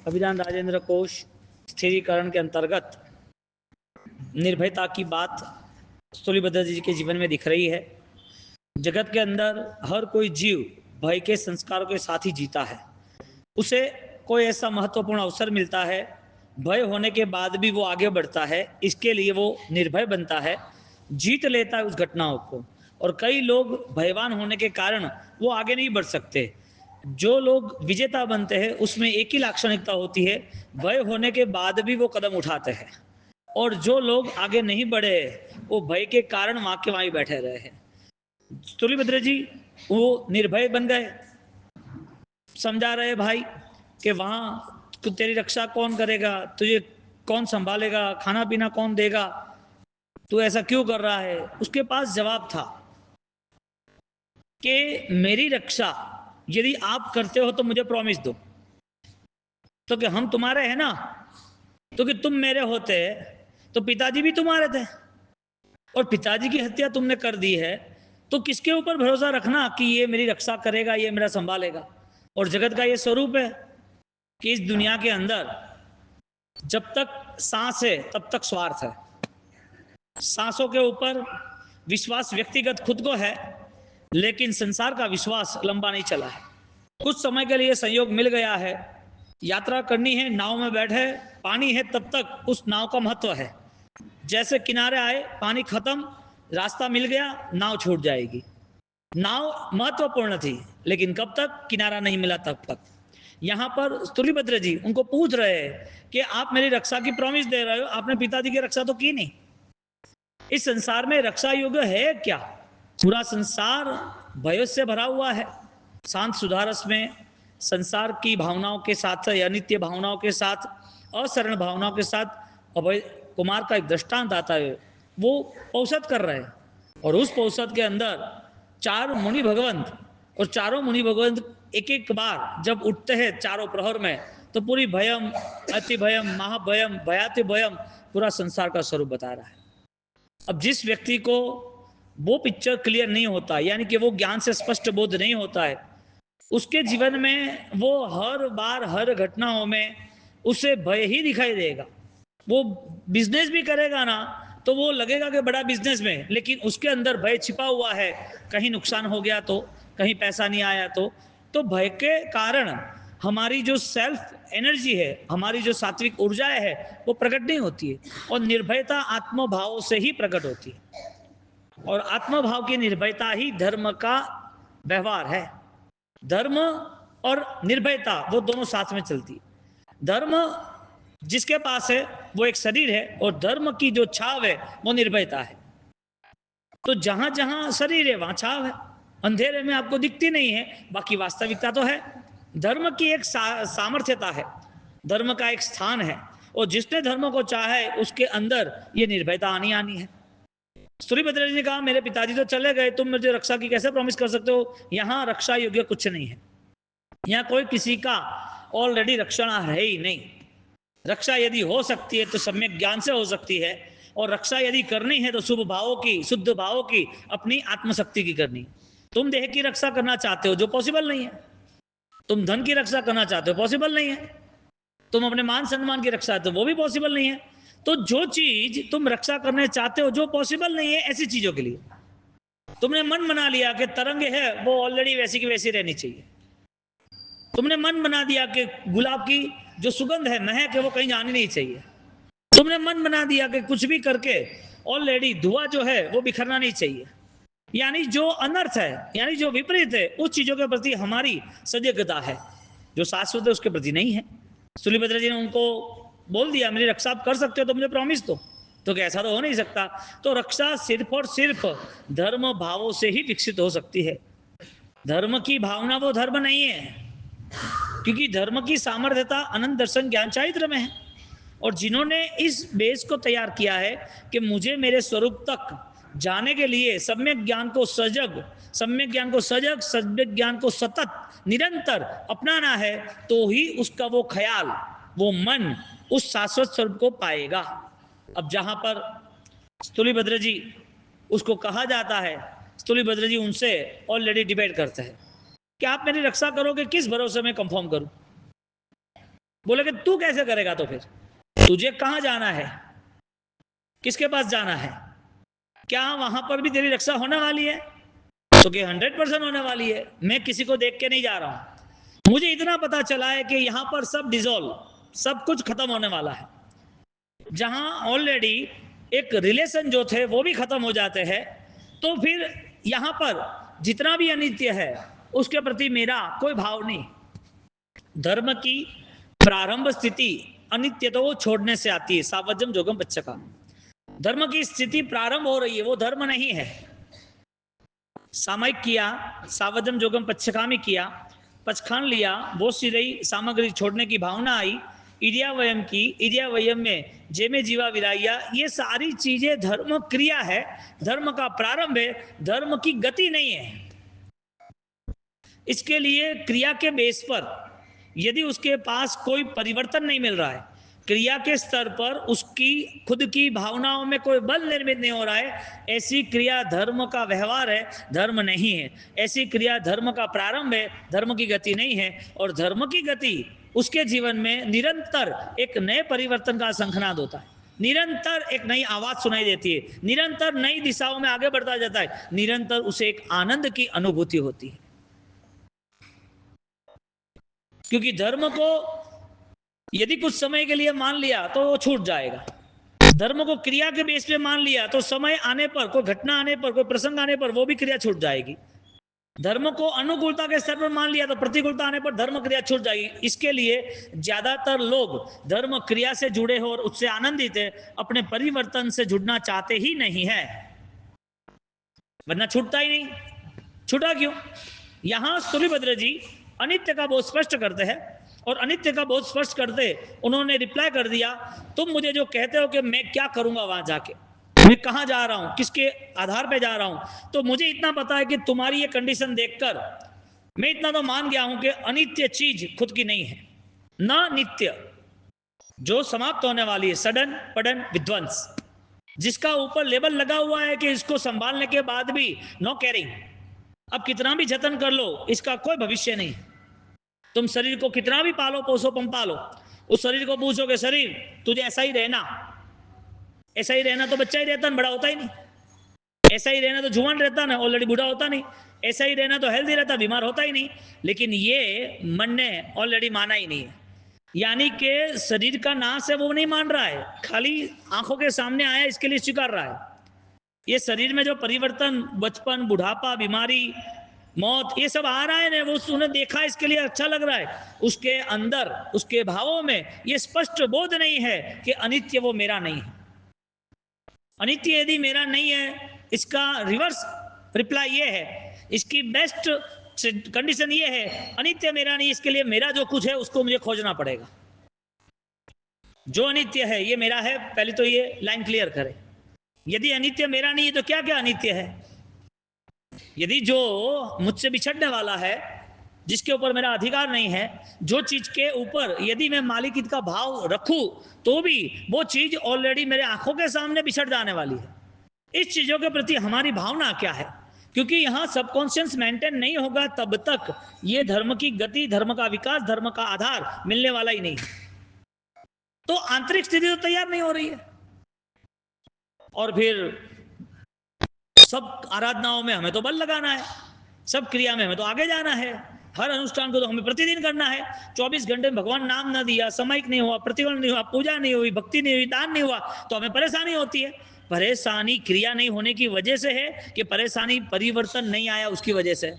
अभिधान राजेंद्र कोश स्थिरीकरण के अंतर्गत निर्भयता की बात स्थूलिभद्र जी के जीवन में दिख रही है। जगत के अंदर हर कोई जीव भय के संस्कारों के साथ ही जीता है। उसे कोई ऐसा महत्वपूर्ण अवसर मिलता है, भय होने के बाद भी वो आगे बढ़ता है, इसके लिए वो निर्भय बनता है, जीत लेता है उस घटनाओं को। और कई लोग भयवान होने के कारण वो आगे नहीं बढ़ सकते। जो लोग विजेता बनते हैं उसमें एक ही लाक्षणिकता होती है, भय होने के बाद भी वो कदम उठाते हैं। और जो लोग आगे नहीं बढ़े वो भय के कारण वहाँ के वहीं बैठे रहे हैं। स्थूलिभद्र जी वो निर्भय बन गए, समझा रहे भाई कि वहाँ तेरी रक्षा कौन करेगा, तुझे कौन संभालेगा, खाना पीना कौन देगा, तू ऐसा क्यों कर रहा है। उसके पास जवाब था कि मेरी रक्षा यदि आप करते हो तो मुझे प्रॉमिस दो। तो कि हम तुम्हारे हैं ना, तो कि तुम मेरे होते तो पिताजी भी तुम्हारे थे और पिताजी की हत्या तुमने कर दी है, तो किसके ऊपर भरोसा रखना कि ये मेरी रक्षा करेगा, ये मेरा संभालेगा। और जगत का ये स्वरूप है कि इस दुनिया के अंदर जब तक सांस है तब तक स्वार्थ है। सांसों के ऊपर विश्वास व्यक्तिगत खुद को है, लेकिन संसार का विश्वास लंबा नहीं चला है। कुछ समय के लिए संयोग मिल गया है, यात्रा करनी है, नाव में बैठे, पानी है तब तक उस नाव का महत्व है। जैसे किनारे आए, पानी खत्म, रास्ता मिल गया, नाव छूट जाएगी। नाव महत्वपूर्ण थी, लेकिन कब तक, किनारा नहीं मिला तब तक। यहाँ पर स्थूलिभद्र जी उनको पूछ रहे हैं कि आप मेरी रक्षा की प्रॉमिस दे रहे हो, आपने पिताजी की रक्षा तो की नहीं। इस संसार में रक्षा योग्य है क्या? पूरा संसार भयों से भरा हुआ है। शांत सुधारस में संसार की भावनाओं के साथ या नित्य भावनाओं के साथ, अशरण भावनाओं के साथ अभय कुमार का एक दृष्टांत आता है। वो औसत कर रहे हैं और उस औसत के अंदर चार मुनि भगवंत, और चारों मुनि भगवंत एक एक बार जब उठते हैं चारों प्रहर में, तो पूरी भयम, अति भयम, महाभयम, भयाति भयम, पूरा संसार का स्वरूप बता रहा है। अब जिस व्यक्ति को वो पिक्चर क्लियर नहीं होता, यानी कि वो ज्ञान से स्पष्ट बोध नहीं होता है, उसके जीवन में वो हर बार हर घटनाओं में उसे भय ही दिखाई देगा। वो बिजनेस भी करेगा ना तो वो लगेगा कि बड़ा बिजनेस में, लेकिन उसके अंदर भय छिपा हुआ है। कहीं नुकसान हो गया तो, कहीं पैसा नहीं आया तो भय के कारण हमारी जो सेल्फ एनर्जी है, हमारी जो सात्विक ऊर्जाएं है, वो प्रकट नहीं होती है। और निर्भयता आत्मभाव से ही प्रकट होती है, और आत्मभाव की निर्भयता ही धर्म का व्यवहार है। धर्म और निर्भयता वो दोनों साथ में चलती है। धर्म जिसके पास है वो एक शरीर है, और धर्म की जो छाव है वो निर्भयता है। तो जहां जहां शरीर है वहां छाव है, अंधेरे में आपको दिखती नहीं है, बाकी वास्तविकता तो है। धर्म की एक सामर्थ्यता है, धर्म का एक स्थान है, और जिसने धर्म को चाहा है उसके अंदर ये निर्भयता आनी आनी है। स्थूलिभद्र जी ने कहा मेरे पिताजी तो चले गए, तुम मुझे रक्षा की कैसे प्रॉमिस कर सकते हो? यहाँ रक्षा योग्य कुछ नहीं है, यहाँ कोई किसी का ऑलरेडी रक्षण है ही नहीं। रक्षा यदि हो सकती है तो सम्यक ज्ञान से हो सकती है, और रक्षा यदि करनी है तो शुभ भावों की, शुद्ध भावों की, अपनी आत्मशक्ति की करनी। तुम देह की रक्षा करना चाहते हो जो पॉसिबल नहीं है, तुम धन की रक्षा करना चाहते हो, पॉसिबल नहीं है, तुम अपने मान सम्मान की रक्षा चाहते हो, वो भी पॉसिबल नहीं है। तो जो चीज तुम रक्षा करने चाहते हो जो पॉसिबल नहीं है, ऐसी चीजों के लिए तुमने मन बना लिया कि तरंग है वो ऑलरेडी वैसी की वैसी रहनी चाहिए। तुमने मन बना दिया कि गुलाब की जो सुगंध है, महक है, वो कहीं जानी नहीं चाहिए। तुमने मन बना दिया कि कुछ भी करके ऑलरेडी धुआं जो है वो बिखरना नहीं चाहिए। यानी जो अनर्थ है, यानी जो विपरीत है, उस चीजों के प्रति हमारी सजगता है, जो शाश्वत है उसके प्रति नहीं है। स्थूलिभद्र जी ने उनको बोल दिया मेरी रक्षा आप कर सकते हो तो मुझे प्रॉमिस दो। तो क्या ऐसा तो हो नहीं सकता। तो रक्षा सिर्फ और सिर्फ धर्म भावों से ही विकसित हो सकती है। धर्म की भावना वो धर्म नहीं है, क्योंकि धर्म की सामर्थ्यता अनंत दर्शन ज्ञान चारित्र में है। और जिन्होंने इस बेस को तैयार किया है कि मुझे मेरे स्वरूप तक जाने के लिए सम्यक ज्ञान को सजग, सम्यक ज्ञान को सजग, सम्यक ज्ञान को सतत निरंतर अपनाना है, तो ही उसका वो ख्याल, वो मन उस शाश्वत स्वरूप को पाएगा। अब जहां पर स्थूलिभद्र जी उसको कहा जाता है, स्थूलिभद्र जी उनसे ऑलरेडी डिबेट करते हैं कि आप मेरी रक्षा करोगे, किस भरोसे में कंफर्म करूं? बोले कि तू कैसे करेगा, तो फिर तुझे कहां जाना है, किसके पास जाना है, क्या वहां पर भी तेरी रक्षा होने वाली है? तो कि 100% होने वाली है, मैं किसी को देख के नहीं जा रहा हूं। मुझे इतना पता चला है कि यहां पर सब डिसॉल्व, सब कुछ खत्म होने वाला है। जहां ऑलरेडी एक रिलेशन जो थे वो भी खत्म हो जाते हैं, तो फिर यहां पर जितना भी अनित्य है उसके प्रति मेरा कोई भाव नहीं। धर्म की प्रारंभ स्थिति अनित्य तो वो छोड़ने से आती है, सावजम जोगम पच्चका। धर्म की स्थिति प्रारंभ हो रही है, वो धर्म नहीं है। सामयिक किया, सावजम जोगम पच्छकामी किया, पचखान लिया, बहुत सी रही सामग्री, छोड़ने की भावना आई, इडियावयम की, इडियावयम में जेमे जीवा विराया, ये सारी चीजें धर्म क्रिया है, धर्म का प्रारंभ है, धर्म की गति नहीं है। इसके लिए क्रिया के बेस पर यदि उसके पास कोई परिवर्तन नहीं मिल रहा है, क्रिया के स्तर पर उसकी खुद की भावनाओं में कोई बल निर्मित नहीं हो रहा है, ऐसी क्रिया धर्म का व्यवहार है, धर्म नहीं है। ऐसी क्रिया धर्म का प्रारंभ है, धर्म की गति नहीं है। और धर्म की गति उसके जीवन में निरंतर एक नए परिवर्तन का शंखनाद होता है, निरंतर एक नई आवाज सुनाई देती है, निरंतर नई दिशाओं में आगे बढ़ता जाता है, निरंतर उसे एक आनंद की अनुभूति होती है। क्योंकि धर्म को यदि कुछ समय के लिए मान लिया तो वो छूट जाएगा, धर्म को क्रिया के बेस पे मान लिया तो समय आने पर, कोई घटना आने पर, कोई प्रसंग आने पर वो भी क्रिया छूट जाएगी। धर्म को अनुकूलता के स्तर पर मान लिया तो प्रतिकूलता आने पर धर्म क्रिया छूट जाएगी। इसके लिए ज्यादातर लोग धर्म क्रिया से जुड़े हो और उससे आनंदित है, अपने परिवर्तन से जुड़ना चाहते ही नहीं है, वरना छूटता ही नहीं। छूटा क्यों? यहां सूर्यभद्र जी अनित्य का बहुत स्पष्ट करते हैं, और अनित्य का बहुत स्पष्ट करते उन्होंने रिप्लाई कर दिया, तुम मुझे जो कहते हो कि मैं क्या करूंगा वहां जाके, मैं कहां जा रहा हूं, किसके आधार पे जा रहा हूं, तो मुझे इतना पता है कि तुम्हारी ये कंडीशन देखकर मैं इतना तो मान गया हूं कि अनित्य चीज खुद की नहीं है, ना नित्य, जो समाप्त होने वाली है, सडन पडन विध्वंस, जिसका ऊपर लेबल लगा हुआ है कि इसको संभालने के बाद भी नो केयरिंग, अब कितना भी जतन कर लो इसका कोई भविष्य नहीं। तुम शरीर को कितना भी पालो पोसो पंपा लो, उस शरीर को पूछोगे शरीर तुझे ऐसा ही रहना, ऐसा ही रहना तो बच्चा ही रहता, बड़ा होता ही नहीं, ऐसा ही रहना तो जुआन रहता ना, ऑलरेडी बूढ़ा होता नहीं, ऐसा ही रहना तो हेल्दी रहता, बीमार होता ही नहीं। लेकिन ये मन ने ऑलरेडी माना ही नहीं है, यानी कि शरीर का नाश है वो नहीं मान रहा है, खाली आंखों के सामने आया इसके लिए स्वीकार रहा है। ये शरीर में जो परिवर्तन, बचपन, बुढ़ापा, बीमारी, मौत, ये सब आ रहा है ना, वो उसने देखा इसके लिए अच्छा लग रहा है, उसके अंदर, उसके भावों में ये स्पष्ट बोध नहीं है कि अनित्य वो मेरा नहीं है। अनित्य यदि मेरा नहीं है, इसका रिवर्स रिप्लाई ये है, इसकी बेस्ट कंडीशन ये है, अनित्य मेरा नहीं, इसके लिए मेरा जो कुछ है उसको मुझे खोजना पड़ेगा। जो अनित्य है ये मेरा है, पहले तो ये लाइन क्लियर करे। यदि अनित्य मेरा नहीं है तो क्या क्या अनित्य है? यदि जो मुझसे बिछड़ने वाला है, जिसके ऊपर मेरा अधिकार नहीं है, जो चीज के ऊपर यदि मैं मालिकियत का भाव रखूं तो भी वो चीज ऑलरेडी मेरे आंखों के सामने बिछड़ जाने वाली है, इस चीजों के प्रति हमारी भावना क्या है? क्योंकि यहां सबकॉन्शियस मेंटेन नहीं होगा तब तक ये धर्म की गति, धर्म का विकास, धर्म का आधार मिलने वाला ही नहीं। तो आंतरिक स्थिति तो तैयार नहीं हो रही है, और फिर सब आराधनाओं में हमें तो बल लगाना है, सब क्रिया में हमें तो आगे जाना है, हर अनुष्ठान को तो हमें प्रतिदिन करना है। 24 घंटे में भगवान नाम ना दिया, सामयिक नहीं हुआ, प्रतिबंध नहीं हुआ, पूजा नहीं हुई, भक्ति नहीं हुई, दान नहीं हुआ, तो हमें परेशानी होती है। परेशानी क्रिया नहीं होने की वजह से है कि परेशानी परिवर्तन नहीं आया उसकी वजह से?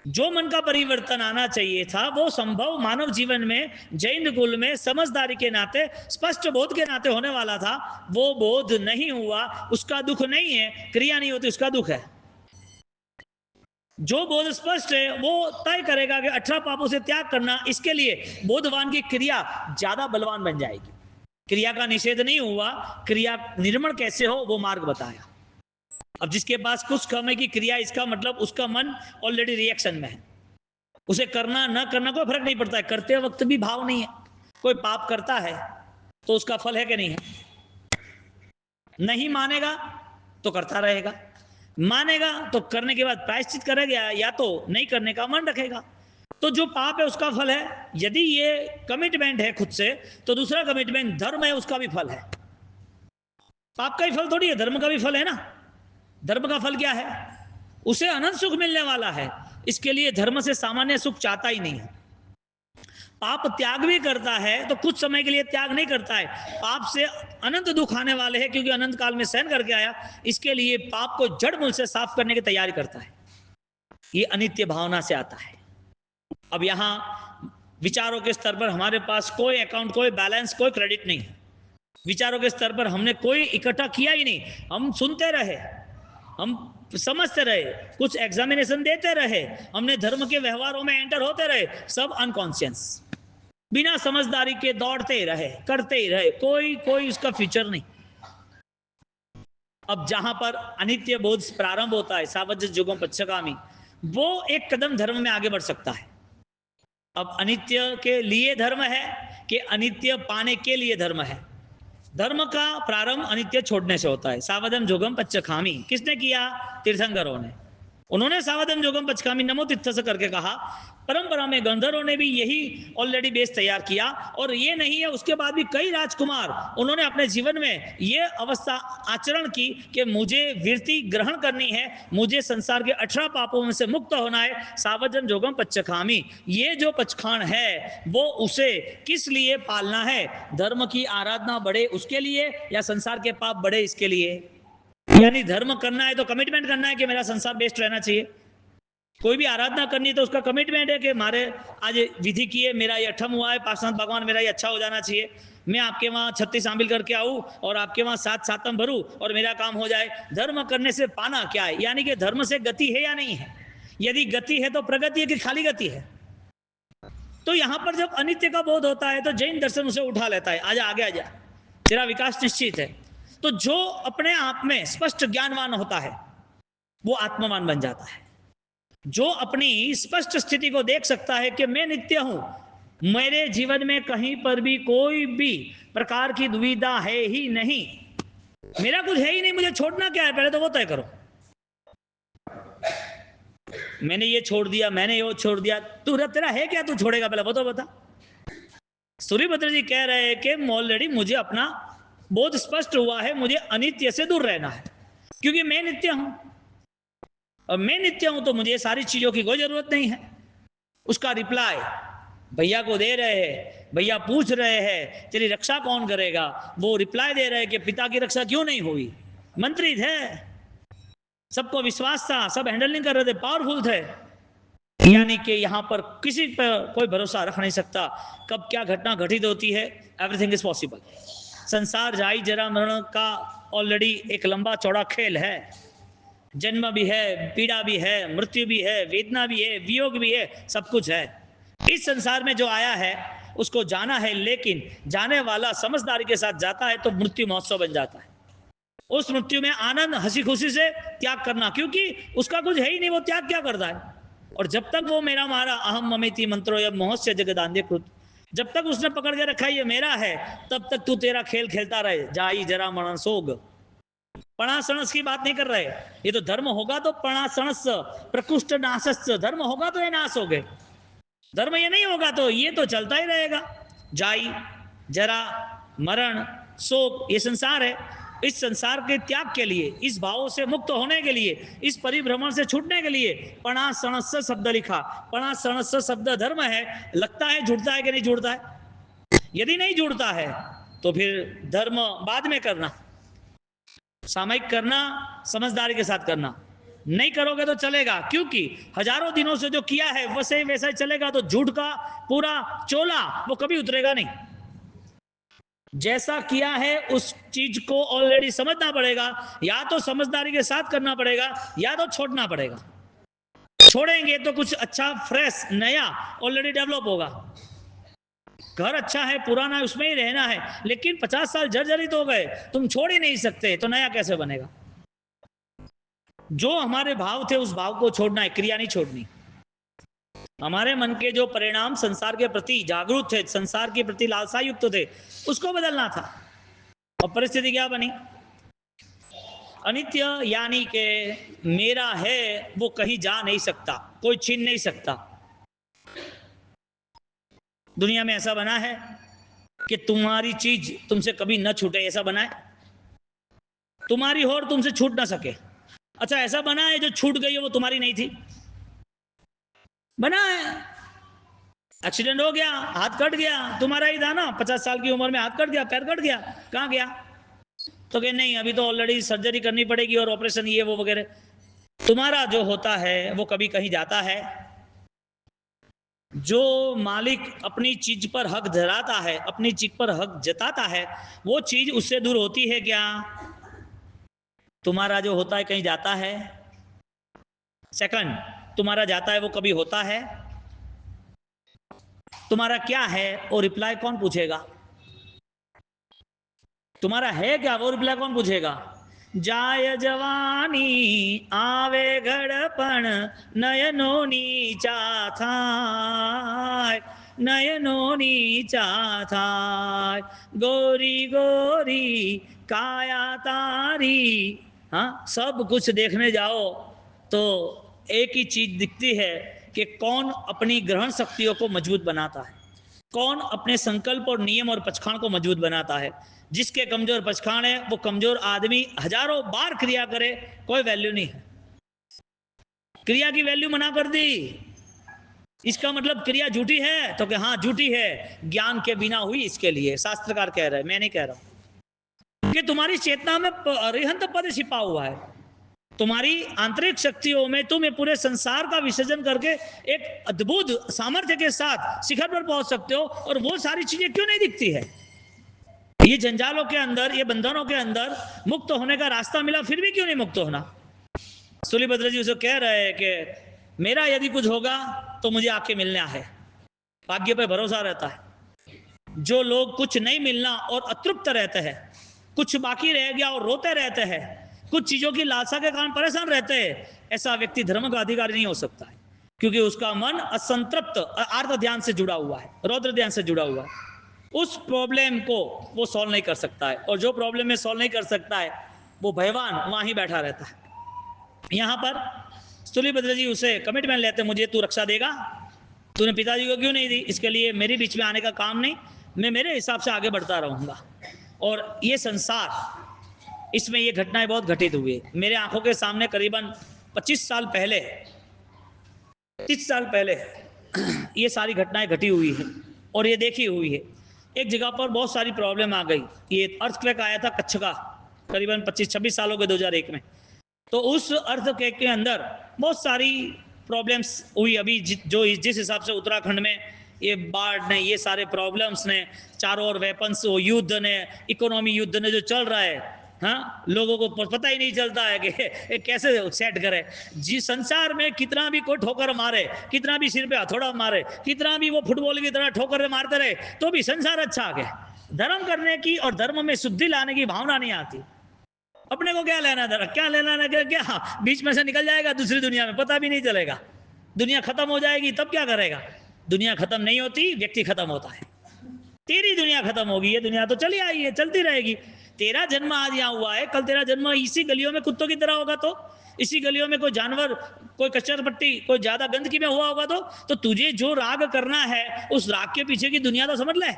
जो मन का परिवर्तन आना चाहिए था वो संभव मानव जीवन में, जैन कुल में समझदारी के नाते, स्पष्ट बोध के नाते होने वाला था, वो बोध नहीं हुआ, उसका दुख नहीं है, क्रिया नहीं होती उसका दुख है। जो बोध स्पष्ट है वो तय करेगा कि 18 पापों से त्याग करना, इसके लिए बोधवान की क्रिया ज्यादा बलवान बन जाएगी। क्रिया का निषेध नहीं हुआ, क्रिया निर्मण कैसे हो वो मार्ग बताया। अब जिसके पास कुछ समय की क्रिया, इसका मतलब उसका मन ऑलरेडी रिएक्शन में है, उसे करना ना करना कोई फर्क नहीं पड़ता है, करते वक्त भी भाव नहीं है। कोई पाप करता है तो उसका फल है कि नहीं है? नहीं मानेगा तो करता रहेगा, मानेगा तो करने के बाद प्रायश्चित करेगा, या तो नहीं करने का मन रखेगा। तो जो पाप है उसका फल है। यदि ये कमिटमेंट है खुद से, तो दूसरा कमिटमेंट धर्म है, उसका भी फल है। पाप का ही फल थोड़ी है, धर्म का भी फल है ना। धर्म का फल क्या है? उसे अनंत सुख मिलने वाला है, इसके लिए धर्म से सामान्य सुख चाहता ही नहीं है। पाप त्याग भी करता है तो कुछ समय के लिए त्याग नहीं करता है, पाप से अनंत दुख आने वाले हैं, क्योंकि अनंत काल में सहन करके आया, इसके लिए पाप को जड़ मूल से साफ करने की तैयारी करता है। ये अनित्य भावना से आता है। अब यहां विचारों के स्तर पर हमारे पास कोई अकाउंट, कोई बैलेंस, कोई क्रेडिट नहीं है। विचारों के स्तर पर हमने कोई इकट्ठा किया ही नहीं, हम सुनते रहे, हम समझते रहे, कुछ एग्जामिनेशन देते रहे, हमने धर्म के व्यवहारों में एंटर होते रहे, सब अनकॉन्शियस, बिना समझदारी के दौड़ते रहे, करते ही रहे, कोई उसका फ्यूचर नहीं। अब जहां पर अनित्य बोध प्रारंभ होता है, सावज्य जुगम पश्चगामी, वो एक कदम धर्म में आगे बढ़ सकता है। अब अनित्य के लिए धर्म है कि अनित्य पाने के लिए धर्म है? धर्म का प्रारंभ अनित्य छोड़ने से होता है। सावधम जोगम पच्चखामी किसने किया? तीर्थंकरों ने। उन्होंने सावधम जोगम पच्चखामी नमो तीर्थ करके कहा। परंपरा में गंधर्वों ने भी यही ऑलरेडी बेस तैयार किया, और ये नहीं है, उसके बाद भी कई राजकुमार उन्होंने अपने जीवन में ये अवस्था आचरण की कि मुझे वृत्ति ग्रहण करनी है, मुझे संसार के 18 पापों में से मुक्त होना है। सावधम जोगम पच्चखामी, ये जो पचखान है वो उसे किस लिए पालना है? धर्म की आराधना बढ़े उसके लिए, या संसार के पाप बढ़े इसके लिए? यानी धर्म करना है तो कमिटमेंट करना है कि मेरा संसार बेस्ट रहना चाहिए। कोई भी आराधना करनी है तो उसका कमिटमेंट है कि मारे आज विधि की है, मेरा ये अठम हुआ है, पार्षद भगवान मेरा ये अच्छा हो जाना चाहिए, मैं आपके वहाँ 36 शामिल करके आऊँ और आपके वहाँ 7 सातम भरूँ और मेरा काम हो जाए। धर्म करने से पाना क्या है? यानी कि धर्म से गति है या नहीं है? यदि गति है तो प्रगति है कि खाली गति है? तो यहाँ पर जब अनित्य का बोध होता है तो जैन दर्शन उसे उठा लेता है, आजा आगे आजा, तेरा विकास निश्चित है। तो जो अपने आप में स्पष्ट ज्ञानवान होता है वो आत्मवान बन जाता है। जो अपनी स्पष्ट स्थिति को देख सकता है कि मैं नित्य हूं, मेरे जीवन में कहीं पर भी कोई भी प्रकार की दुविधा है ही नहीं, मेरा कुछ है ही नहीं, मुझे छोड़ना क्या है, पहले तो वो तय करो। मैंने ये छोड़ दिया, मैंने वो छोड़ दिया, तू तेरा है क्या, तू छोड़ेगा, पहले वो तो बता। सूर्यभद्र जी कह रहे हैं कि ऑलरेडी मुझे अपना बोध स्पष्ट हुआ है, मुझे अनित्य से दूर रहना है, क्योंकि मैं नित्य हूं। और मैं नित्य हूं तो मुझे सारी चीजों की कोई जरूरत नहीं है। उसका रिप्लाई भैया को दे रहे हैं। भैया पूछ रहे हैं तेरी रक्षा कौन करेगा, वो रिप्लाई दे रहे हैं कि पिता की रक्षा क्यों नहीं हुई, मंत्री थे, सबको विश्वास था, सब हैंडल नहीं कर रहे थे, पावरफुल थे। यानी कि यहां पर किसी पर कोई भरोसा रख नहीं सकता, कब क्या घटना घटित होती है, एवरीथिंग इज पॉसिबल। संसार जाई जरा मरण का ऑलरेडी एक लंबा चौड़ा खेल है। जन्म भी है, पीड़ा भी है, मृत्यु भी है, वेदना भी है, वियोग भी है, सब कुछ है। इस संसार में जो आया है उसको जाना है, लेकिन जाने वाला समझदारी के साथ जाता है तो मृत्यु महोत्सव बन जाता है। उस मृत्यु में आनंद, हंसी खुशी से त्याग करना, क्योंकि उसका कुछ है ही नहीं, वो त्याग क्या करता है। और जब तक वो मेरा मारा अहम ममेति मंत्रो या मोहस्य जगदान्य कृत, जब तक उसने पकड़ के रखा ये मेरा है, तब तक तू तेरा खेल खेलता रहे। जाई जरा मरण सोग, पणासणस की बात नहीं कर रहे। ये तो धर्म होगा तो पणासणस प्रकुष्ठ नाशस, धर्म होगा तो ये नाश हो गए, धर्म ये नहीं होगा तो ये तो चलता ही रहेगा। जाई जरा मरण शोक, ये संसार है। इस संसार के त्याग के लिए, इस भावों से मुक्त होने के लिए, इस परिभ्रमण से छूटने के लिए पणासणस शब्द लिखा। पणासणस शब्द धर्म है। लगता है जुड़ता है कि नहीं जुड़ता है? यदि नहीं जुड़ता है तो फिर धर्म बाद में करना, सामयिक करना, समझदारी के साथ करना। नहीं करोगे तो चलेगा, क्योंकि हजारों दिनों से जो किया है वैसे वैसा ही चलेगा तो झूठ का पूरा चोला वो कभी उतरेगा नहीं। जैसा किया है उस चीज को ऑलरेडी समझना पड़ेगा, या तो समझदारी के साथ करना पड़ेगा या तो छोड़ना पड़ेगा। छोड़ेंगे तो कुछ अच्छा फ्रेश नया ऑलरेडी डेवलप होगा। घर अच्छा है, पुराना है, उसमें ही रहना है, लेकिन 50 साल जर्जरित हो गए, तुम छोड़ ही नहीं सकते, तो नया कैसे बनेगा? जो हमारे भाव थे उस भाव को छोड़ना है, क्रिया नहीं छोड़नी। हमारे मन के जो परिणाम संसार के प्रति जागरूक थे, संसार के प्रति लालसा युक्त थे, उसको बदलना था। और परिस्थिति क्या बनी? अनित्य, यानी कि मेरा है वो कहीं जा नहीं सकता, कोई छीन नहीं सकता। दुनिया में ऐसा बना है कि तुम्हारी चीज तुमसे कभी न छूटे, ऐसा बना है? तुम्हारी हो और तुमसे छूट ना सके। अच्छा, ऐसा बना है जो छूट गई है वो तुम्हारी नहीं थी? बना है। एक्सीडेंट हो गया, हाथ कट गया, तुम्हारा ही था ना, 50 साल की उम्र में हाथ कट गया, पैर कट गया, कहाँ गया? तो कहे नहीं, अभी तो ऑलरेडी सर्जरी करनी पड़ेगी और ऑपरेशन ये वो वगैरह। तुम्हारा जो होता है वो कभी कहीं जाता है? जो मालिक अपनी चीज पर हक धराता है, अपनी चीज पर हक जताता है, वो चीज उससे दूर होती है क्या? तुम्हारा जो होता है कहीं जाता है? सेकंड, तुम्हारा जाता है वो कभी होता है? तुम्हारा क्या है और रिप्लाई कौन पूछेगा? तुम्हारा है क्या वो रिप्लाई कौन पूछेगा? जाय जवानी आवे घड़पण नयनो नीचा थाय, नयनो नीचा थाय, गोरी गोरी काया तारी। हाँ, सब कुछ देखने जाओ तो एक ही चीज दिखती है कि कौन अपनी ग्रहण शक्तियों को मजबूत बनाता है, कौन अपने संकल्प और नियम और पचखाण को मजबूत बनाता है। जिसके कमजोर पचखाण है वो कमजोर आदमी हजारों बार क्रिया करे, कोई वैल्यू नहीं है। क्रिया की वैल्यू मना कर दी, इसका मतलब क्रिया झूठी है, तो कि हाँ झूठी है, ज्ञान के बिना हुई, इसके लिए शास्त्रकार कह रहे हैं, मैं नहीं कह रहा हूं। कि तुम्हारी चेतना में अरिहंत पद छिपा हुआ है, तुम्हारी आंतरिक शक्तियों में तुम ये पूरे संसार का विसर्जन करके एक अद्भुत सामर्थ्य के साथ शिखर पर पहुंच सकते हो, और वो सारी चीजें क्यों नहीं दिखती है? ये जंजालों के अंदर, ये बंधनों के अंदर मुक्त होने का रास्ता मिला, फिर भी क्यों नहीं मुक्त होना? सूलीभद्र जी उसे कह रहे हैं कि मेरा यदि कुछ होगा तो मुझे आके मिलना है, भाग्य पे भरोसा रहता है। जो लोग कुछ नहीं मिलना और अतृप्त रहते हैं, कुछ बाकी रह गया और रोते रहते हैं, कुछ चीजों की लालसा के कारण परेशान रहते हैं, ऐसा व्यक्ति धर्म का अधिकारी नहीं हो सकता है, क्योंकि उसका मन असंतृप्त आर्त ध्यान से जुड़ा हुआ है, रौद्र ध्यान से जुड़ा हुआ है। उस प्रॉब्लम को वो सॉल्व नहीं कर सकता है, और जो प्रॉब्लम में सॉल्व नहीं कर सकता है वो भयवान वहां ही बैठा रहता है। यहां पर सूलीभद्र जी उसे कमिटमेंट लेते, मुझे तू रक्षा देगा, तूने पिताजी को क्यों नहीं दी, इसके लिए मेरे बीच में आने का काम नहीं, मैं मेरे हिसाब से आगे बढ़ता रहूंगा। और ये संसार, इसमें ये घटनाएं बहुत घटित हुई, मेरे आंखों के सामने करीबन 25 साल पहले, 30 साल पहले ये सारी घटनाएं घटी हुई है और ये देखी हुई है। एक जगह पर बहुत सारी प्रॉब्लम आ गई, ये अर्थक्वेक आया था कच्छ का, करीबन 25-26 साल हो गए 2001 में। तो उस अर्थक्वेक के अंदर बहुत सारी प्रॉब्लम्स हुई। अभी जो जिस हिसाब से उत्तराखंड में ये बाढ़ ने, ये सारे प्रॉब्लम्स ने, चारों ओर वेपन्स, युद्ध ने, इकोनॉमी युद्ध ने जो चल रहा है, हाँ, लोगों को पता ही नहीं चलता है कि कैसे सेट करे। जी, संसार में कितना भी कोई ठोकर मारे, कितना भी सिर पे हथौड़ा मारे, कितना भी वो फुटबॉल की तरह ठोकर मारते रहे, तो भी संसार अच्छा आ गया। धर्म करने की और धर्म में शुद्धि लाने की भावना नहीं आती। अपने को क्या लेना धर्म, क्या लेना ना, क्या बीच में से निकल जाएगा दूसरी दुनिया में, पता भी नहीं चलेगा। दुनिया खत्म हो जाएगी तब क्या करेगा? दुनिया खत्म नहीं होती, व्यक्ति खत्म होता है। तेरी दुनिया खत्म होगी, ये दुनिया तो चली आई है, चलती रहेगी। तेरा जन्म आज यहाँ हुआ है, कल तेरा जन्म इसी गलियों में कुत्तों की तरह होगा, तो इसी गलियों में कोई जानवर, कोई कचर पट्टी, कोई ज्यादा गंदगी में हुआ होगा, तो तुझे जो राग करना है उस राग के पीछे की दुनिया तो समझ ले।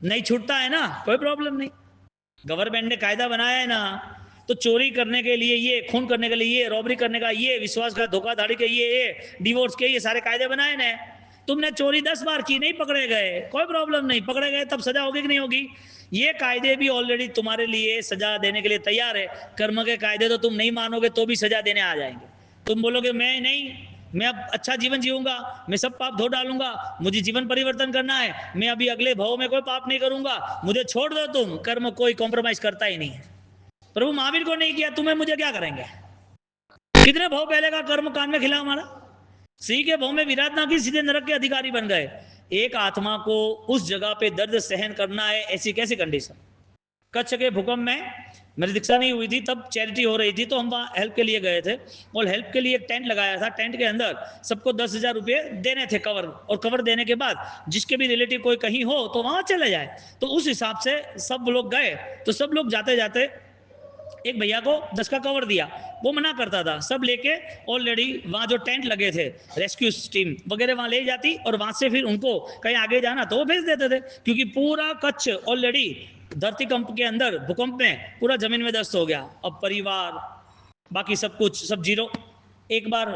नहीं छूटता है ना, कोई प्रॉब्लम नहीं। गवर्नमेंट ने कायदा बनाया है ना, तो चोरी करने के लिए ये, खून करने के लिए ये, रॉबरी करने का ये, विश्वास का धोखाधड़ी के ये, डिवोर्स के ये सारे कायदे बनाए ना। तुमने चोरी 10 बार की, नहीं पकड़े गए, कोई प्रॉब्लम नहीं, पकड़े गए तब सजा होगी कि नहीं होगी? ये कायदे भी ऑलरेडी तुम्हारे लिए सजा देने के लिए तैयार है। कर्म के कायदे तो तुम नहीं मानोगे तो भी सजा देने आ जाएंगे। तुम बोलोगे मैं नहीं, मैं अब अच्छा जीवन जीऊंगा, मैं सब पाप धो डालूंगा, मुझे जीवन परिवर्तन करना है, मैं अभी अगले भाव में कोई पाप नहीं करूंगा, मुझे छोड़ दो तुम। कर्म कोई कॉम्प्रोमाइज करता ही नहीं है। प्रभु महावीर को नहीं किया, तुम्हें मुझे क्या करेंगे? कितने भाव पहले का कर्म कान में खिला हमारा। सी के भाव में विराटना की, सीधे नरक के अधिकारी बन गए। एक आत्मा को उस जगह पे दर्द सहन करना है, ऐसी कैसी कंडीशन? कच्छ के भूकंप में मेरी दीक्षा नहीं हुई थी, तब चैरिटी हो रही थी, तो हम वहाँ हेल्प के लिए गए थे, और हेल्प के लिए एक टेंट लगाया था। टेंट के अंदर सबको 10,000 रुपये देने थे कवर, और कवर देने के बाद जिसके भी रिलेटिव कोई कहीं हो तो वहाँ चले जाए। तो उस हिसाब से सब लोग गए। तो सब लोग जाते जाते एक भैया को 10 का कवर दिया, वो मना करता था, सब लेके ऑलरेडी वहाँ जो टेंट लगे थे रेस्क्यू टीम वगैरह वहाँ ले जाती, और वहाँ से फिर उनको कहीं आगे जाना तो वो भेज देते थे, क्योंकि पूरा कच्छ ऑलरेडी धरती कंप के अंदर, भूकंप में पूरा जमीन में दस्त हो गया। अब परिवार बाकी सब कुछ सब जीरो। एक बार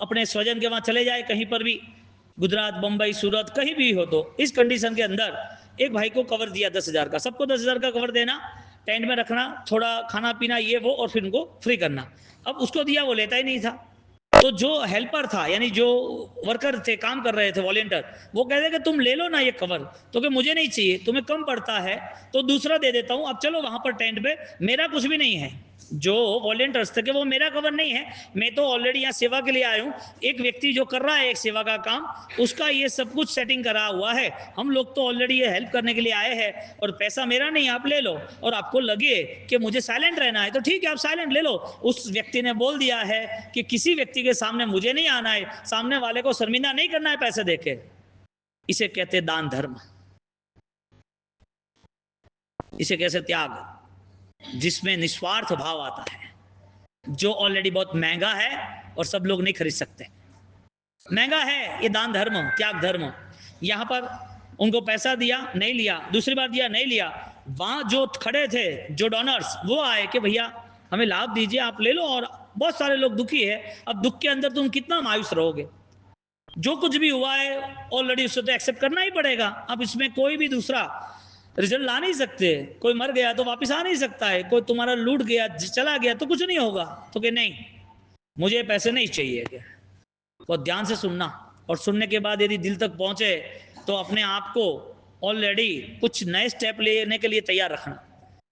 अपने स्वजन के वहाँ चले जाए कहीं पर भी, गुजरात, बम्बई, सूरत, कहीं भी हो, तो इस कंडीशन के अंदर एक भाई को कवर दिया 10,000 का, सबको 10,000 का कवर देना, टेंट में रखना, थोड़ा खाना पीना ये वो, और फिर उनको फ्री करना। अब उसको दिया, वो लेता ही नहीं था। तो जो हेल्पर था, यानी जो वर्कर थे, काम कर रहे थे, वॉलेंटियर, वो कहते कि तुम ले लो ना ये कवर, तो कि मुझे नहीं चाहिए, तुम्हें कम पड़ता है तो दूसरा दे देता हूँ, अब चलो वहाँ पर टेंट पे, मेरा कुछ भी नहीं है। जो वॉलेंटियर्स थे कि वो मेरा कवर नहीं है, मैं तो ऑलरेडी यहाँ सेवा के लिए आया हूँ, एक व्यक्ति जो कर रहा है एक सेवा का काम, उसका ये सब कुछ सेटिंग करा हुआ है, हम लोग तो ऑलरेडी ये हेल्प करने के लिए आए हैं, और पैसा मेरा नहीं, आप ले लो, और आपको लगे कि मुझे साइलेंट रहना है तो ठीक है, आप साइलेंट ले लो। उस व्यक्ति ने बोल दिया है कि किसी व्यक्ति के सामने मुझे नहीं आना है, सामने वाले को शर्मिंदा नहीं करना है पैसे देके। इसे कहते दान धर्म, इसे कैसे त्याग, जिसमें निस्वार्थ भाव आता है, जो ऑलरेडी बहुत महंगा है और सब लोग नहीं खरीद सकते। महंगा है ये दान धर्म, त्याग धर्म। यहां पर उनको पैसा दिया, नहीं लिया, दूसरी बार दिया, नहीं लिया, वहां जो खड़े थे जो डोनर्स, वो आए कि भैया हमें लाभ दीजिए, आप ले लो, और बहुत सारे लोग दुखी है। अब दुख के अंदर तुम कितना मायूस रहोगे, जो कुछ भी हुआ है ऑलरेडी उससे तो एक्सेप्ट करना ही पड़ेगा। अब इसमें कोई भी दूसरा रिजल्ट ला नहीं सकते, कोई मर गया तो वापस आ नहीं सकता है, कोई तुम्हारा लूट गया चला गया तो कुछ नहीं होगा, तो कि नहीं मुझे पैसे नहीं चाहिए। क्या बहुत ध्यान से सुनना, और सुनने के बाद यदि दिल तक पहुंचे तो अपने आप को ऑलरेडी कुछ नए स्टेप लेने के लिए तैयार रखना।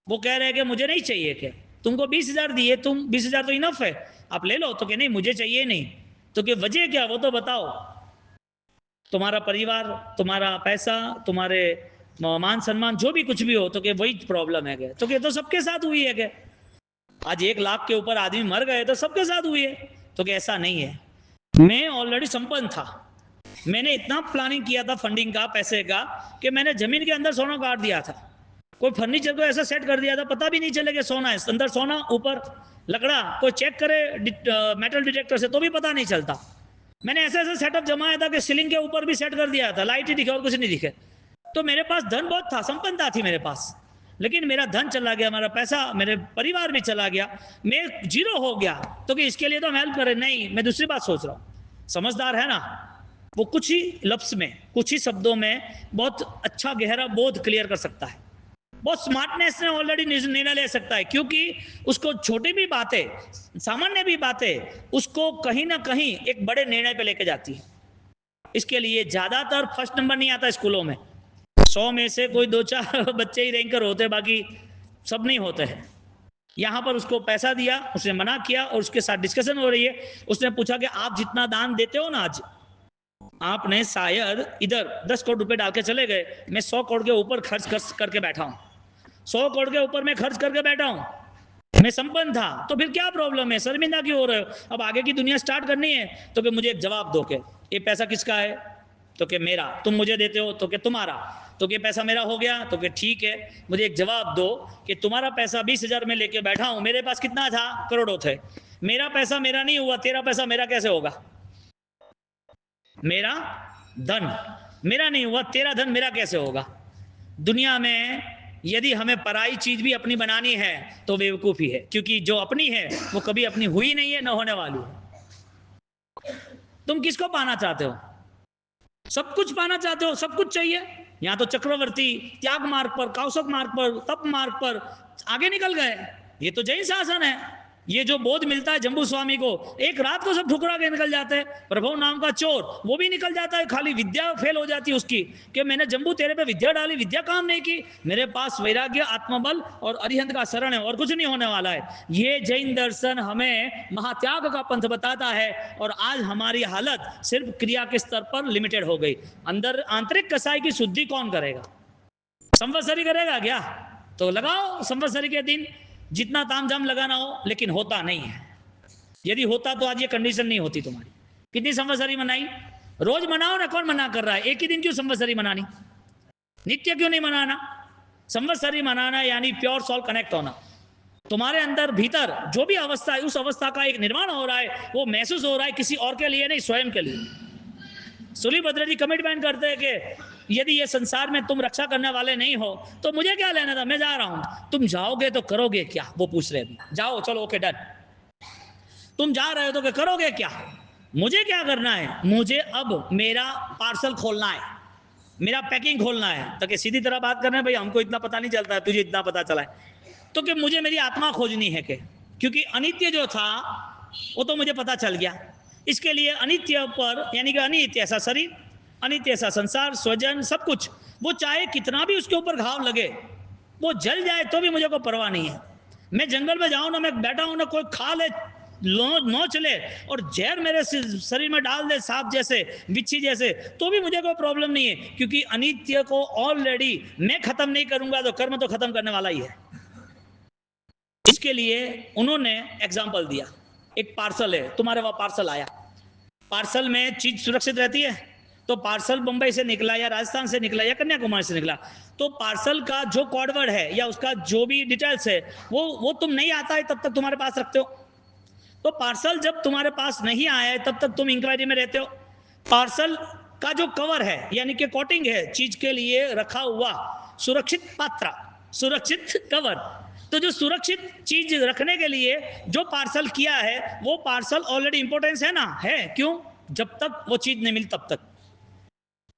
वो कह रहे हैं कि मुझे नहीं चाहिए, क्या तुमको 20,000 दिए, तुम 20,000 तो इनफ है, आप ले लो, तो कि नहीं मुझे चाहिए नहीं, तो कि वजह क्या वो तो बताओ। तुम्हारा परिवार, तुम्हारा पैसा, तुम्हारे मान सम्मान जो भी कुछ भी हो, तो कि वही प्रॉब्लम है, तो कि तो सबके साथ हुई है, कि आज 1,00,000 के ऊपर आदमी मर गए तो सबके साथ हुई है, तो कि ऐसा नहीं है। मैं ऑलरेडी संपन्न था, मैंने इतना प्लानिंग किया था फंडिंग का, पैसे का, कि मैंने जमीन के अंदर सोना काट दिया था, कोई फर्नीचर को ऐसा सेट कर दिया था पता भी नहीं चलेगा सोना है अंदर, सोना ऊपर लकड़ा, कोई चेक करे मेटल डिटेक्टर से तो भी पता नहीं चलता। मैंने ऐसा ऐसा सेटअप जमाया था कि सीलिंग के ऊपर भी सेट कर दिया था, लाइट ही दिखे और कुछ नहीं दिखे। तो मेरे पास धन बहुत था, संपन्नता थी मेरे पास, लेकिन मेरा धन चला गया, मेरा पैसा, मेरे परिवार भी चला गया, मैं जीरो हो गया, तो कि इसके लिए तो हम हेल्प करें, नहीं मैं दूसरी बात सोच रहा हूँ। समझदार है ना, वो कुछ ही लफ्ज में, कुछ ही शब्दों में बहुत अच्छा गहरा बोध क्लियर कर सकता है, बहुत स्मार्टनेस में ऑलरेडी निर्णय ले सकता है, क्योंकि उसको छोटी भी बातें, सामान्य भी बातें उसको कहीं ना कहीं एक बड़े निर्णय पे लेके जाती है। इसके लिए ज्यादातर फर्स्ट नंबर नहीं आता स्कूलों में, 100 में से कोई 2-4 बच्चे ही रैंकर होते, बाकी सब नहीं होते हैं। यहां पर उसको पैसा दिया, उसने मना किया, और उसके साथ डिस्कशन हो रही है, उसने पूछा कि आप जितना दान देते हो ना, आज आपने शायद इधर 10 करोड़ रुपए डाल के चले गए, मैं 100 करोड़ के ऊपर खर्च करके बैठा हूं, 100 करोड़ के ऊपर मैं खर्च करके बैठा हूं, मैं संपन्न था, तो फिर क्या प्रॉब्लम है, शर्मिंदा क्यों हो रहे हो? अब आगे की दुनिया स्टार्ट करनी है, तो कि मुझे एक जवाब दो कि ये पैसा किसका है, तो कि मेरा, तुम मुझे देते हो तो कि तुम्हारा, तो कि पैसा मेरा हो गया, तो कि ठीक है, मुझे एक जवाब दो कि तुम्हारा पैसा 20,000 में लेके बैठा हूं, मेरे पास कितना था, करोड़ों थे, मेरा पैसा मेरा नहीं हुआ, तेरा पैसा मेरा कैसे होगा? मेरा धन मेरा नहीं हुआ, तेरा धन मेरा कैसे होगा? दुनिया में यदि हमें पराई चीज भी अपनी बनानी है तो बेवकूफी है, क्योंकि जो अपनी है वो कभी अपनी हुई नहीं है, न होने वाली है। तुम किसको पाना चाहते हो? सब कुछ पाना चाहते हो, सब कुछ चाहिए। यहां तो चक्रवर्ती त्याग मार्ग पर, कौशक मार्ग पर, तप मार्ग पर आगे निकल गए। ये तो जैन शासन है। ये जो बोध मिलता है जम्बू स्वामी को, एक रात को सब ठुकरा के निकल जाते हैं। प्रभु नाम का चोर, वो भी निकल जाता है, खाली विद्या फेल हो जाती है उसकी, कि मैंने जम्बू तेरे पे विद्या डाली, विद्या काम नहीं की, मेरे पास वैराग्य, आत्मबल और अरिहंत का शरण है, और कुछ नहीं होने वाला है। ये जैन दर्शन हमें महात्याग का पंथ बताता है, और आज हमारी हालत सिर्फ क्रिया के स्तर पर लिमिटेड हो गई। अंदर आंतरिक कसाई की शुद्धि कौन करेगा? संवत्सरी करेगा क्या? तो लगाओ संवत्सरी के दिन जितना तामझाम लगाना हो, लेकिन होता नहीं है। यदि होता तो आज ये कंडीशन नहीं होती तुम्हारी। कितनी संवत्सरी मनाई? रोज मनाओ ना, कौन मना कर रहा है? एक ही दिन क्यों संवत्सरी मनानी? नित्य क्यों नहीं मनाना? संवत्सरी मनाना यानी प्योर सोल कनेक्ट होना। तुम्हारे अंदर भीतर जो भी अवस्था है, उस अवस्था का एक निर्माण हो रहा है, वो महसूस हो रहा है किसी और के लिए नहीं, स्वयं के लिए। सूलीभद्र जी कमिटमेंट करते हैं कि यदि ये संसार में तुम रक्षा करने वाले नहीं हो तो मुझे क्या लेना था, मैं जा रहा हूं। तुम जाओगे तो करोगे क्या, वो पूछ रहे हैं। जाओ, चलो, ओके, डन। तुम जा रहे हो तो करोगे क्या, मुझे क्या करना है, मुझे अब मेरा पार्सल खोलना है, मेरा पैकिंग खोलना है। तो कि सीधी तरह बात करना है, भाई हमको इतना पता नहीं चलता है, तुझे इतना पता चला है। तो कि मुझे मेरी आत्मा खोजनी है, के क्योंकि अनित्य जो था वो तो मुझे पता चल गया। इसके लिए अनित्य पर, यानी कि अनित्य ऐसा शरीर, अनित्य ऐसा संसार, स्वजन, सब कुछ, वो चाहे कितना भी उसके ऊपर घाव लगे, वो जल जाए तो भी मुझे कोई परवाह नहीं है। मैं जंगल में जाऊं ना, मैं बैठा हूं ना, कोई खा ले, नोच ले और जहर मेरे शरीर में डाल दे, सांप जैसे, बिच्छी जैसे, तो भी मुझे कोई प्रॉब्लम नहीं है, क्योंकि अनित्य को ऑलरेडी मैं खत्म नहीं करूंगा तो कर्म तो खत्म करने वाला ही है। इसके लिए उन्होंने एग्जाम्पल दिया, एक पार्सल है, तुम्हारे वहां पार्सल आया, पार्सल में चीज सुरक्षित रहती है। तो पार्सल मुंबई से निकला या राजस्थान से निकला या कन्याकुमारी से निकला, तो पार्सल का जो कोडवर्ड है या उसका जो भी डिटेल्स है, वो तुम नहीं आता है तब तक तुम्हारे पास रखते हो। तो पार्सल जब तुम्हारे पास नहीं आया है तब तक तुम इंक्वायरी में रहते हो। पार्सल का जो कवर है, यानी कि कोटिंग है, चीज के लिए रखा हुआ सुरक्षित पात्र, सुरक्षित कवर, तो जो सुरक्षित चीज रखने के लिए जो पार्सल किया है, वो पार्सल ऑलरेडी इंपॉर्टेंस है ना, है। क्यों? जब तक वो चीज नहीं मिली तब तक।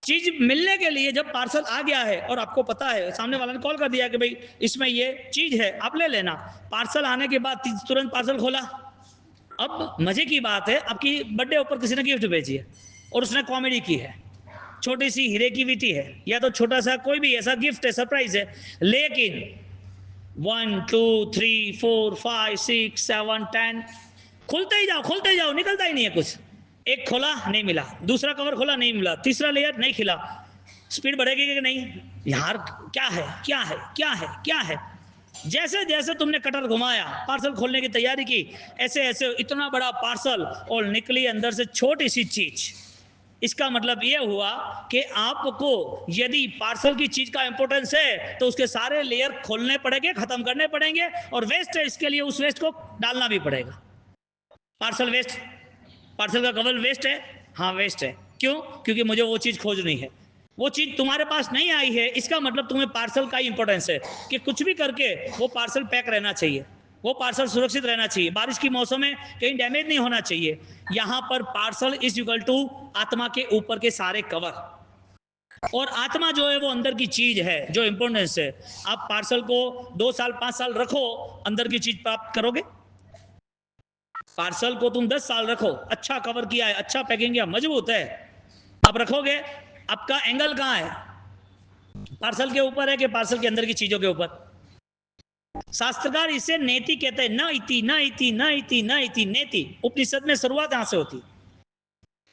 चीज मिलने के लिए जब पार्सल आ गया है और आपको पता है, सामने वाले ने कॉल कर दिया कि भाई इसमें ये चीज है, आप ले लेना, पार्सल आने के बाद तुरंत पार्सल खोला। अब मजे की बात है, आपकी बर्थडे ऊपर किसी ने गिफ्ट भेजी है और उसने कॉमेडी की है, छोटी सी हीरे की वीटी है, या तो छोटा सा कोई भी ऐसा गिफ्ट है, सरप्राइज है, लेकिन 1 2 3 4 5 6 7 10 खोलते ही जाओ, निकलता ही नहीं है कुछ। एक खोला, नहीं मिला, दूसरा कवर खोला, नहीं मिला, तीसरा लेयर नहीं खिला। स्पीड बढ़ेगी कि नहीं यार, क्या है, क्या है, क्या है, क्या है। जैसे जैसे तुमने कटर घुमाया, पार्सल खोलने की तैयारी की, ऐसे ऐसे इतना बड़ा पार्सल और निकली अंदर से छोटी सी चीज। इसका मतलब यह हुआ कि आपको यदि पार्सल की चीज का इंपॉर्टेंस है तो उसके सारे लेयर खोलने पड़ेंगे, खत्म करने पड़ेंगे, और वेस्ट है, इसके लिए उस वेस्ट को डालना भी पड़ेगा। पार्सल वेस्ट, पार्सल का कवर वेस्ट है, हाँ वेस्ट है। क्यों? क्योंकि मुझे वो चीज खोजनी है। वो चीज तुम्हारे पास नहीं आई है, इसका मतलब तुम्हें पार्सल का इंपॉर्टेंस है कि कुछ भी करके वो पार्सल पैक रहना चाहिए, वो पार्सल सुरक्षित रहना चाहिए, बारिश की मौसम में कहीं डैमेज नहीं होना चाहिए। यहां पर पार्सल इज इक्वल टू आत्मा के ऊपर के सारे कवर, और आत्मा जो है वो अंदर की चीज है, जो इंपॉर्टेंस है। आप पार्सल को 2 साल 5 साल रखो, अंदर की चीज प्राप्त करोगे? पार्सल को तुम 10 साल रखो, अच्छा कवर किया है, अच्छा पैकिंग किया, मजबूत है, आप रखोगे। आपका एंगल कहां है, पार्सल के ऊपर है कि पार्सल के अंदर की चीजों के ऊपर? शास्त्रकार इसे नेति कहते हैं, न इति न इति न इति न इति नेति। उपनिषद में शुरुआत यहां से होती,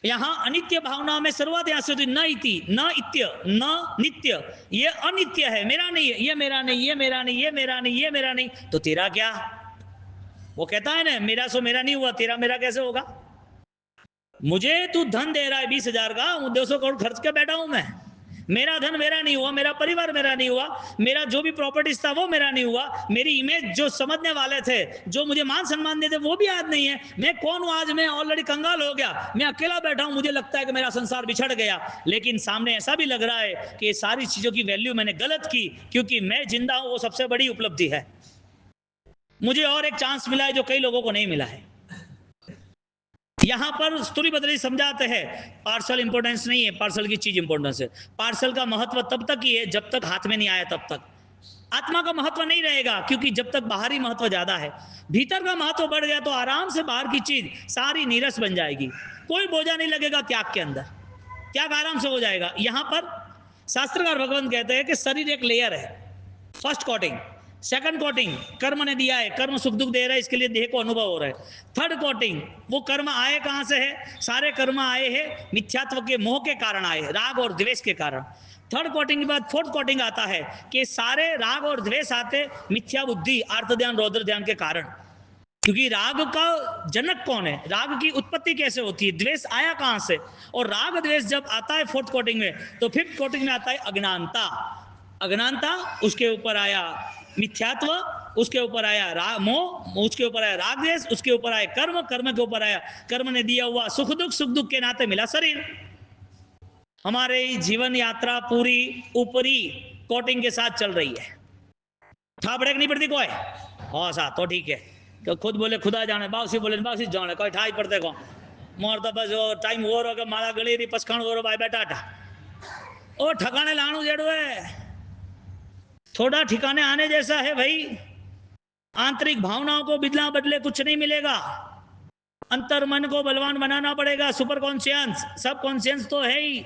यहां अनित्य भावना में शुरुआत यहां से होती, न इति, न इत्य, न नित्य, ये अनित्य है, मेरा नहीं है, ये मेरा नहीं, ये मेरा नहीं, ये मेरा नहीं, ये मेरा नहीं, तो तेरा क्या? वो कहता है ना, मेरा सो मेरा नहीं हुआ, तेरा मेरा कैसे होगा? मुझे तू धन दे रहा है 20,000 का, 200 करोड़ खर्च के बैठा हूं मैं, मेरा धन मेरा नहीं हुआ, मेरा परिवार मेरा नहीं हुआ, मेरा जो भी प्रॉपर्टीज था वो मेरा नहीं हुआ, मेरी इमेज जो समझने वाले थे, जो मुझे मान सम्मान देते, वो भी आज नहीं है। मैं कौन हूं आज? मैं ऑलरेडी कंगाल हो गया, मैं अकेला बैठा हूं, मुझे लगता है कि मेरा संसार बिछड़ गया, लेकिन सामने ऐसा भी लग रहा है कि ये सारी चीजों की वैल्यू मैंने गलत की, क्योंकि मैं जिंदा हूं, वो सबसे बड़ी उपलब्धि है। मुझे और एक चांस मिला है जो कई लोगों को नहीं मिला है। यहां पर स्तुतिभद्र समझाते हैं, पार्सल इंपॉर्टेंस नहीं है, पार्सल की चीज इंपॉर्टेंस है। पार्सल का महत्व तब तक ही है जब तक हाथ में नहीं आया, तब तक आत्मा का महत्व नहीं रहेगा, क्योंकि जब तक बाहरी महत्व ज्यादा है, भीतर का महत्व बढ़ गया तो आराम से बाहर की चीज सारी नीरस बन जाएगी, कोई बोझा नहीं लगेगा त्याग के अंदर, त्याग आराम से हो जाएगा। यहां पर शास्त्रकार भगवान कहते हैं कि शरीर एक लेयर है, फर्स्ट कोटिंग, सेकंड कोटिंग कर्म ने दिया है, कर्म सुख दुख दे रहा है, इसके लिए देह को अनुभव हो रहा है। थर्ड कोटिंग, वो कर्म आए कहां से है? सारे कर्म आए हैं मिथ्यात्व के मोह के कारण आए, राग और द्वेष के कारण। थर्ड कोटिंग के बाद फोर्थ कोटिंग आता है कि सारे राग और द्वेष आते मिथ्या बुद्धि, आर्त ध्यान, रौद्र ध्यान के कारण। क्योंकि राग का जनक कौन है, राग की उत्पत्ति कैसे होती है, द्वेष आया कहां से, और राग द्वेष जब आता है फोर्थ कोटिंग में, तो फिफ्थ कोटिंग में आता है अज्ञानता। अज्ञानता, उसके ऊपर आया मिथ्यात्व, उसके ऊपर आया मोह, उसके ऊपर आया राग द्वेष, उसके ऊपर आया कर्म, कर्म के ऊपर आया, कर्म ने दिया हुआ सुख दुख, सुख दुख के नाते मिला शरीर। हमारे जीवन यात्रा पूरी ऊपरी कोटिंग के साथ चल रही है, था ब्रेक नहीं पड़ती कोई। हाँ सा तो ठीक है, तो खुद बोले खुदा जाने, बावसी बोले बावसी जाने, कोई ठाई पड़ते को मोर तो बस वो टाइम हो रहा माला गली रही पसखाण हो रहा भाई बेटा था ओ ठिकाने लाणू जेड़ो है, थोड़ा ठिकाने आने जैसा है भाई। आंतरिक भावनाओं को बिदला बदले कुछ नहीं मिलेगा, अंतर मन को बलवान बनाना पड़ेगा। सुपर कॉन्शियंस, सब कॉन्शियंस तो है ही,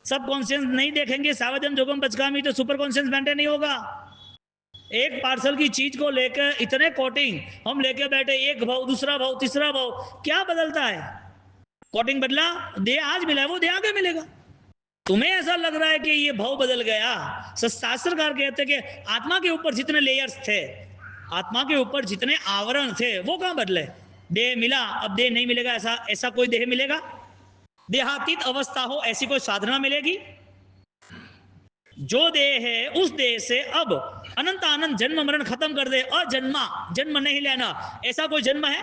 सब कॉन्शियंस नहीं देखेंगे सावजन जोगम पचकामी तो सुपर कॉन्शियंस मेंटेन नहीं होगा। एक पार्सल की चीज को लेकर इतने कोटिंग हम लेके बैठे, एक भाव दूसरा भाव तीसरा भाव, क्या बदलता है? कोटिंग बदला, दे आज मिला है वो दे आगे मिलेगा। तुम्हें ऐसा लग रहा है कि ये भाव बदल गया, शास्त्रकार कहते कि आत्मा के ऊपर जितने लेयर्स थे, आत्मा के ऊपर जितने आवरण थे वो कहां बदले? देह मिला, अब देह नहीं मिलेगा, ऐसा कोई देह मिलेगा? देहातीत अवस्था हो ऐसी कोई साधना मिलेगी? जो देह है उस देह से अब अनंत आनंद जन्म मरण खत्म कर दे, अजन्मा, जन्म नहीं लेना, ऐसा कोई जन्म है?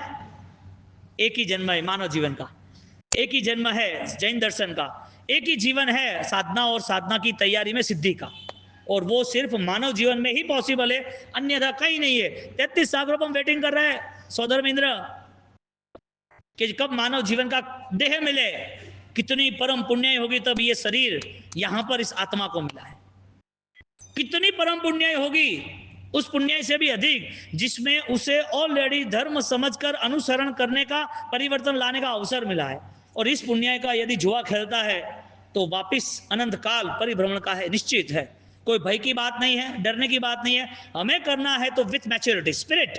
एक ही जन्म है मानव जीवन का, एक ही जन्म है जैन दर्शन का, एक ही जीवन है साधना और साधना की तैयारी में सिद्धि का, और वो सिर्फ मानव जीवन में ही पॉसिबल है, अन्यथा कहीं नहीं है। 33 सागरों पर हम वेटिंग कर रहे हैं सौधर्म इंद्र कि कब मानव जीवन का देह मिले, कितनी परम पुण्य होगी तब ये शरीर यहां पर इस आत्मा को मिला है। कितनी परम पुण्य होगी, उस पुण्य से भी अधिक जिसमें उसे ऑलरेडी धर्म समझकर अनुसरण करने का, परिवर्तन लाने का अवसर मिला है। और इस पुण्य का यदि जुआ खेलता है तो वापिस अनंत काल परिभ्रमण का है, निश्चित है। कोई भय की बात नहीं है, डरने की बात नहीं है। हमें करना है तो विथ मैच्योरिटी स्पिरिट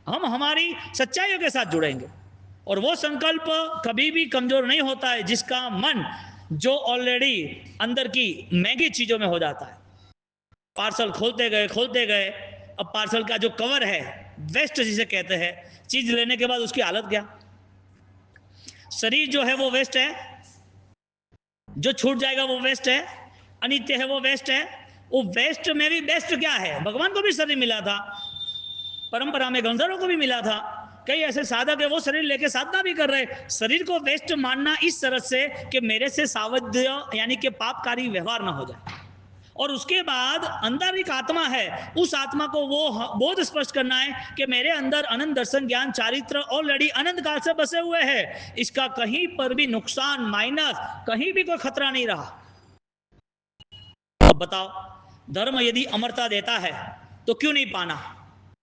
हम हमारी सच्चाइयों के साथ जुड़ेंगे, और वो संकल्प कभी भी कमजोर नहीं होता है जिसका मन जो ऑलरेडी अंदर की महंगी चीजों में हो जाता है। पार्सल खोलते गए, अब पार्सल का जो कवर है, वेस्ट जिसे कहते हैं, चीज लेने के बाद उसकी हालत क्या? शरीर जो है वो वेस्ट है, जो छूट जाएगा वो वेस्ट है, अनित्य है वो वेस्ट है। वो वेस्ट में भी बेस्ट क्या है? भगवान को भी शरीर मिला था, परंपरा में गंधर्वों को भी मिला था, कई ऐसे साधक है वो शरीर लेके साधना भी कर रहे। शरीर को वेस्ट मानना इस तरह से कि मेरे से सावध्य यानी कि पापकारी व्यवहार ना हो जाए, और उसके बाद अंदर एक आत्मा है, उस आत्मा को वो बोध स्पष्ट करना है कि मेरे अंदर अनंत दर्शन ज्ञान चारित्र ऑलरेडी अनंत काल से बसे हुए हैं, इसका कहीं पर भी नुकसान माइनस कहीं भी कोई खतरा नहीं रहा। अब बताओ, धर्म यदि अमरता देता है तो क्यों नहीं पाना?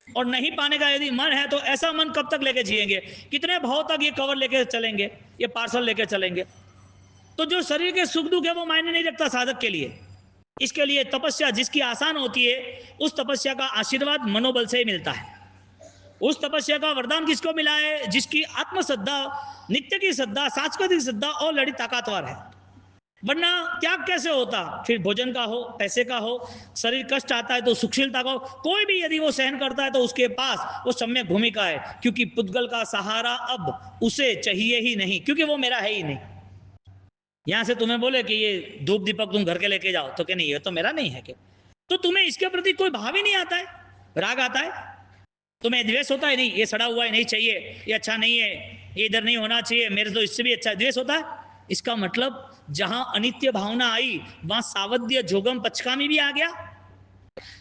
और नहीं पाने का यदि मन है तो ऐसा मन कब तक लेके जिएंगे? कितने भाव तक ये कवर लेके चलेंगे, ये पार्सल लेके चलेंगे? तो जो शरीर के सुख दुख है वो मायने नहीं रखता साधक के लिए। इसके लिए तपस्या जिसकी आसान होती है, उस तपस्या का आशीर्वाद मनोबल से ही मिलता है। उस तपस्या का वरदान किसको मिला है? जिसकी आत्मश्रद्धा, नित्य की श्रद्धा, सांस्कृतिक श्रद्धा ऑलरेडी ताकतवर है। वरना त्याग कैसे होता? फिर भोजन का हो, पैसे का हो, शरीर कष्ट आता है तो सुखशीलता का हो, कोई भी यदि वो सहन करता है तो उसके पास वो सम्यक भूमिका है, क्योंकि पुद्गल का सहारा अब उसे चाहिए ही नहीं, क्योंकि वो मेरा है ही नहीं। यहां से तुम्हें बोले कि ये धूप दीपक तुम घर के लेके जाओ, तो क्या नहीं, ये तो मेरा नहीं है, क्या तो तुम्हें इसके प्रति कोई भाव ही नहीं आता है? राग आता है? तुम्हें द्वेष होता है? नहीं, ये सड़ा हुआ है, नहीं चाहिए, ये अच्छा नहीं है, ये इधर नहीं होना चाहिए, मेरे तो इससे भी अच्छा। द्वेष होता है? इसका मतलब जहां अनित्य भावना आई वहां सावध्य जोगम पचकामी भी आ गया।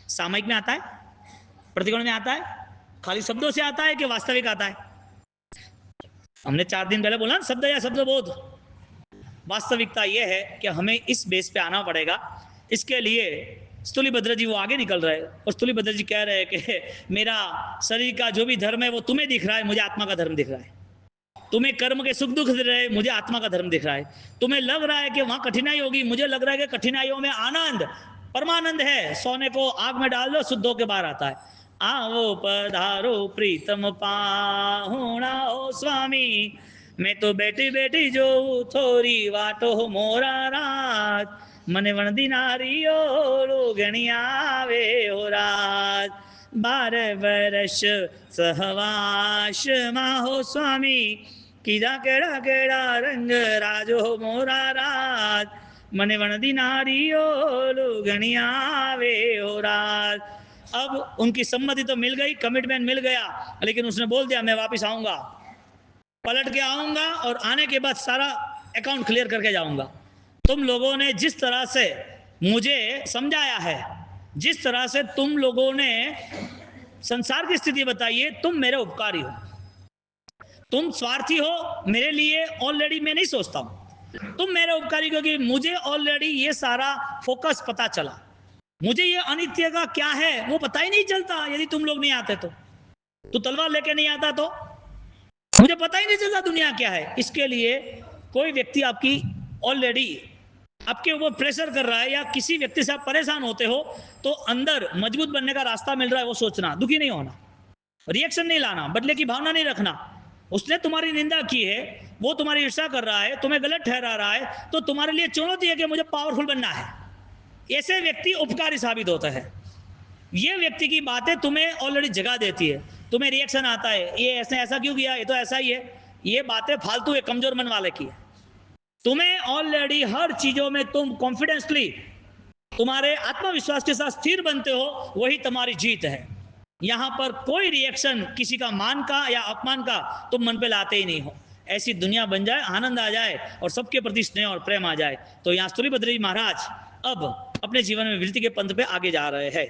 सामयिक में आता है, प्रतिगुण में आता है, खाली शब्दों से आता है कि वास्तविक आता है? हमने 4 दिन पहले बोला ना, शब्द या शब्द बोध। वास्तविकता यह है कि हमें इस बेस पे आना पड़ेगा। इसके लिए स्थूलिभद्र जी वो आगे निकल रहे, और स्थूलिभद्र जी कह रहे हैं कि मेरा शरीर का जो भी धर्म है वो तुम्हें दिख रहा है, मुझे आत्मा का धर्म दिख रहा है। तुम्हें कर्म के सुख दुख दिख रहे हैं, मुझे आत्मा का धर्म दिख रहा है। तुम्हें लग रहा है कि वहां कठिनाई होगी, मुझे लग रहा है कि कठिनाइयों में आनंद, परमानंद है। सोने को आग में डाल दो, शुद्ध होके बाहर आता है। आओ पधारो प्रीतम पाहुणा ओ स्वामी, मैं तो बैठी बैठी जो थोरी वाटो मोरा राज, मने वणदी नारियो लोगणी आवे हो राज। 12 वर्ष सहवास माहो स्वामी, कीधा केड़ा केड़ा रंग राजो मोरा राज, मने वणदी नारियो लोगणी आवे हो राज। अब उनकी सम्मति तो मिल गई, कमिटमेंट मिल गया, लेकिन उसने बोल दिया मैं वापस आऊंगा, पलट के आऊंगा और आने के बाद सारा अकाउंट क्लियर करके जाऊंगा। तुम लोगों ने जिस तरह से मुझे समझाया है, जिस तरह से तुम लोगों ने संसार की स्थिति बताई है, तुम मेरे उपकारी हो, तुम स्वार्थी हो मेरे लिए ऑलरेडी मैं नहीं सोचता हूं, तुम मेरे उपकारी, क्योंकि मुझे ऑलरेडी ये सारा फोकस पता चला। मुझे ये अनित्य का क्या है वो पता ही नहीं चलता यदि तुम लोग नहीं आते तो तलवार लेके नहीं आता तो मुझे पता ही नहीं चलता दुनिया क्या है। इसके लिए कोई व्यक्ति आपकी ऑलरेडी आपके ऊपर प्रेशर कर रहा है या किसी व्यक्ति से आप परेशान होते हो तो अंदर मजबूत बनने का रास्ता मिल रहा है, वो सोचना, दुखी नहीं होना, रिएक्शन नहीं लाना, बदले की भावना नहीं रखना। उसने तुम्हारी निंदा की है, वो तुम्हारी ईर्ष्या कर रहा है, तुम्हें गलत ठहरा रहा है, तो तुम्हारे लिए चुनौती है कि मुझे पावरफुल बनना है। ऐसे व्यक्ति उपकारी साबित होता है। ये व्यक्ति की बातें तुम्हें ऑलरेडी जगा देती है, तुम्हें रिएक्शन आता है, ये ऐसा क्यों किया, ये तो ऐसा ही है, ये बातें फालतू है, कमजोर मन वाले की है। तुम्हें ऑलरेडी हर चीजों में तुम कॉन्फिडेंसली, तुम्हारे आत्मविश्वास के साथ स्थिर बनते हो, वही तुम्हारी जीत है। यहां पर कोई रिएक्शन किसी का मान का या अपमान का तुम मन पे लाते ही नहीं हो। ऐसी दुनिया बन जाए, आनंद आ जाए और सबके प्रति स्नेह और प्रेम आ जाए। तो यहाँ स्तुलिभद्र जी महाराज अब अपने जीवन में वृत्ति के पंथ पे आगे जा रहे हैं।